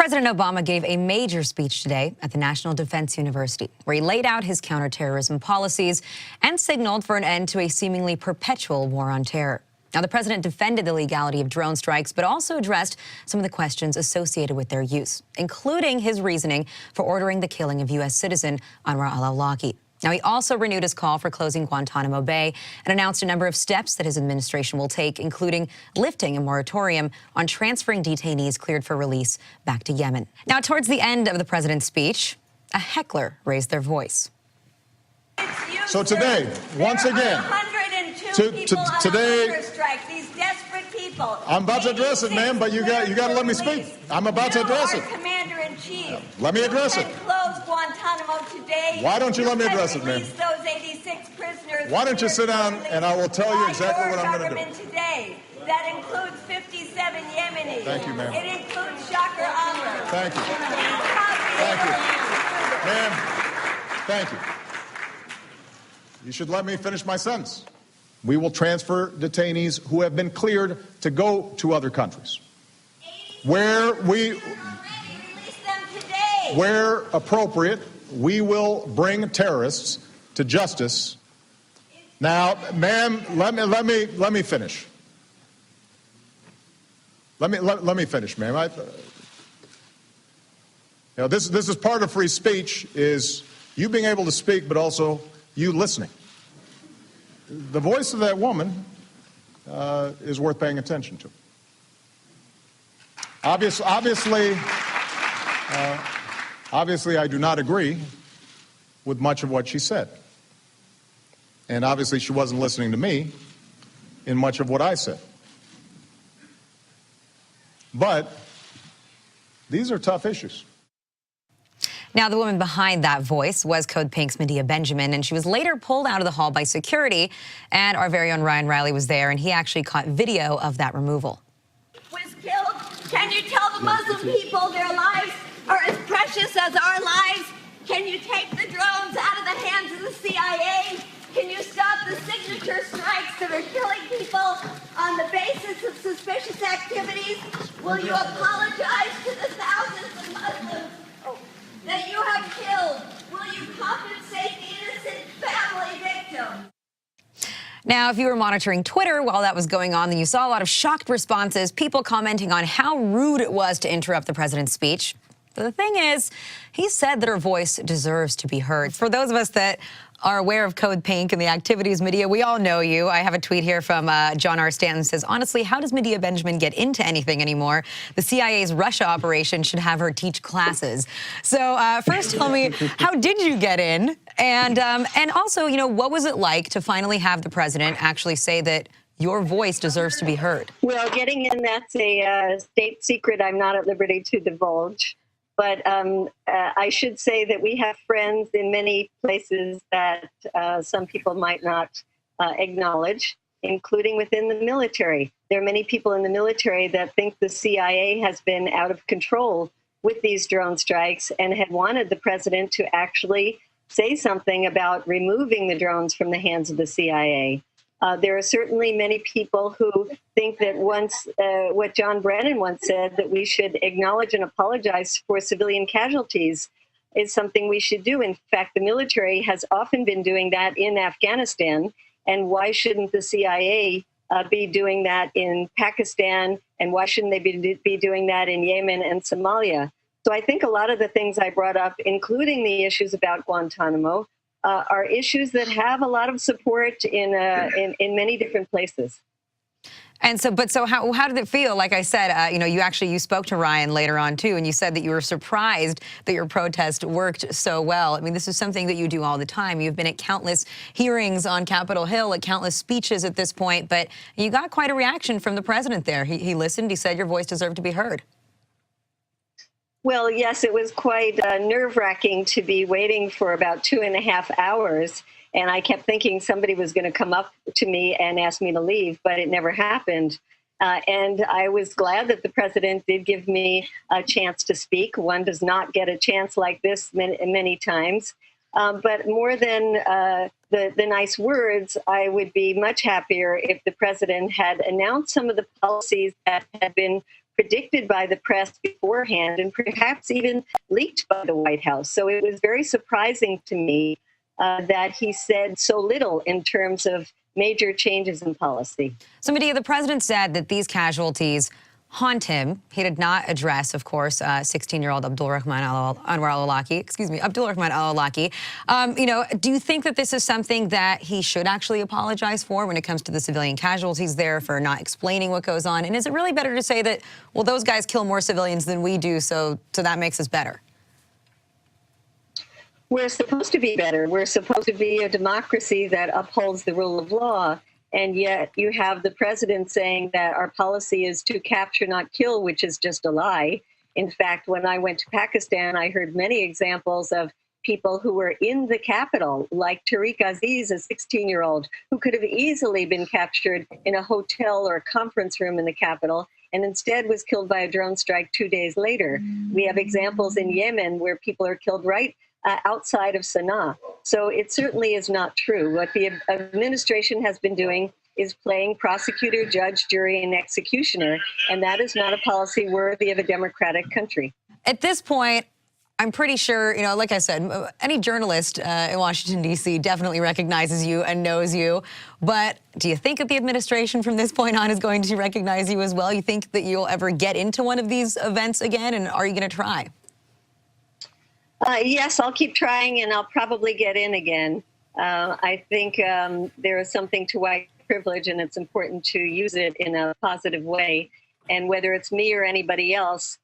President Obama gave a major speech today at the National Defense University, where he laid out his counterterrorism policies and signaled for an end to a seemingly perpetual war on terror. Now, the president defended the legality of drone strikes, but also addressed some of the questions associated with their use, including his reasoning for ordering the killing of U.S. citizen Anwar al-Awlaki. Now, he also renewed his call for closing Guantanamo Bay and announced a number of steps that his administration will take, including lifting a moratorium on transferring detainees cleared for release back to Yemen. Now, towards the end of the president's speech, a heckler raised their voice. So today, once again, today, these desperate people. I'm about to address it, ma'am, but you got to let me speak. I'm about to address it. Commander-in-Chief. Let me address it. Close Guantanamo today. Why don't you let me address it, ma'am? Those 86 prisoners. Why don't you sit down and I will tell you exactly what I'm going to do. Today. That includes 57 Yemenis. Thank you, ma'am. It includes Shocker Amr. Thank you. Thank you. Ma'am, thank you. You should let me finish my sentence. We will transfer detainees who have been cleared to go to other countries. Where appropriate, we will bring terrorists to justice. Now, ma'am, let me finish. Let me finish, ma'am. This is part of free speech, is you being able to speak, but also you listening. The voice of that woman is worth paying attention to. Obviously, I do not agree with much of what she said. And obviously, she wasn't listening to me in much of what I said. But these are tough issues. Now, the woman behind that voice was Code Pink's Medea Benjamin, and she was later pulled out of the hall by security, and our very own Reilly was there, and he actually caught video of that removal. Was killed. Can you tell the Muslim people their lives are as precious as our lives? Can you take the drones out of the hands of the CIA? Can you stop the signature strikes that are killing people on the basis of suspicious activities? Will you apologize to the thousands of Muslims that you have killed? Will you compensate the innocent family victims? Now, if you were monitoring Twitter while that was going on, then you saw a lot of shocked responses, people commenting on how rude it was to interrupt the president's speech. But the thing is, he said that her voice deserves to be heard. For those of us that are aware of Code Pink and the activities, Medea, we all know you. I have a tweet here from John R. Stanton says, honestly, how does Medea Benjamin get into anything anymore? The CIA's Russia operation should have her teach classes. So first tell me, how did you get in? And also, you know, what was it like to finally have the president actually say that your voice deserves to be heard? Well, getting in, that's a state secret I'm not at liberty to divulge. But I should say that we have friends in many places that some people might not acknowledge, including within the military. There are many people in the military that think the CIA has been out of control with these drone strikes and had wanted the president to actually say something about removing the drones from the hands of the CIA. There are certainly many people who think that what John Brennan once said, that we should acknowledge and apologize for civilian casualties, is something we should do. In fact, the military has often been doing that in Afghanistan. And why shouldn't the CIA be doing that in Pakistan? And why shouldn't they be doing that in Yemen and Somalia? So I think a lot of the things I brought up, including the issues about Guantanamo, are issues that have a lot of support in many different places. And so, how did it feel? Like I said, you spoke to Ryan later on too, and you said that you were surprised that your protest worked so well. I mean, this is something that you do all the time. You've been at countless hearings on Capitol Hill, at countless speeches at this point, but you got quite a reaction from the president there. He listened. He said your voice deserved to be heard. Well, yes, it was quite nerve-wracking to be waiting for about 2.5 hours. And I kept thinking somebody was going to come up to me and ask me to leave, but it never happened. And I was glad that the president did give me a chance to speak. One does not get a chance like this many times. But more than the nice words, I would be much happier if the president had announced some of the policies that had been predicted by the press beforehand and perhaps even leaked by the White House. So it was very surprising to me that he said so little in terms of major changes in policy. So, Medea, the president said that these casualties haunt him. He did not address, of course, 16-year-old Abdulrahman al-Awlaki. Do you think that this is something that he should actually apologize for when it comes to the civilian casualties there, for not explaining what goes on? And is it really better to say that, well, those guys kill more civilians than we do, so that makes us better? We're supposed to be better. We're supposed to be a democracy that upholds the rule of law. And yet you have the president saying that our policy is to capture, not kill, which is just a lie. In fact, when I went to Pakistan, I heard many examples of people who were in the capital, like Tariq Aziz, a 16-year-old, who could have easily been captured in a hotel or a conference room in the capital, and instead was killed by a drone strike 2 days later. We have examples in Yemen where people are killed right outside of Sana'a. So it certainly is not true. What the administration has been doing is playing prosecutor, judge, jury, and executioner, and that is not a policy worthy of a democratic country. At this point, I'm pretty sure, like I said, any journalist in Washington, D.C. definitely recognizes you and knows you. But do you think that the administration from this point on is going to recognize you as well? You think that you'll ever get into one of these events again, and are you going to try? Yes, I'll keep trying, and I'll probably get in again. I think there is something to white privilege, and it's important to use it in a positive way. And whether it's me or anybody else,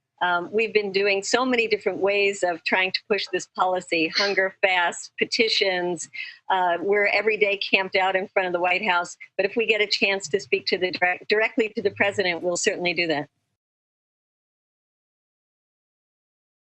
we've been doing so many different ways of trying to push this policy: hunger fast, petitions. We're every day camped out in front of the White House. But if we get a chance to speak to directly to the president, we'll certainly do that.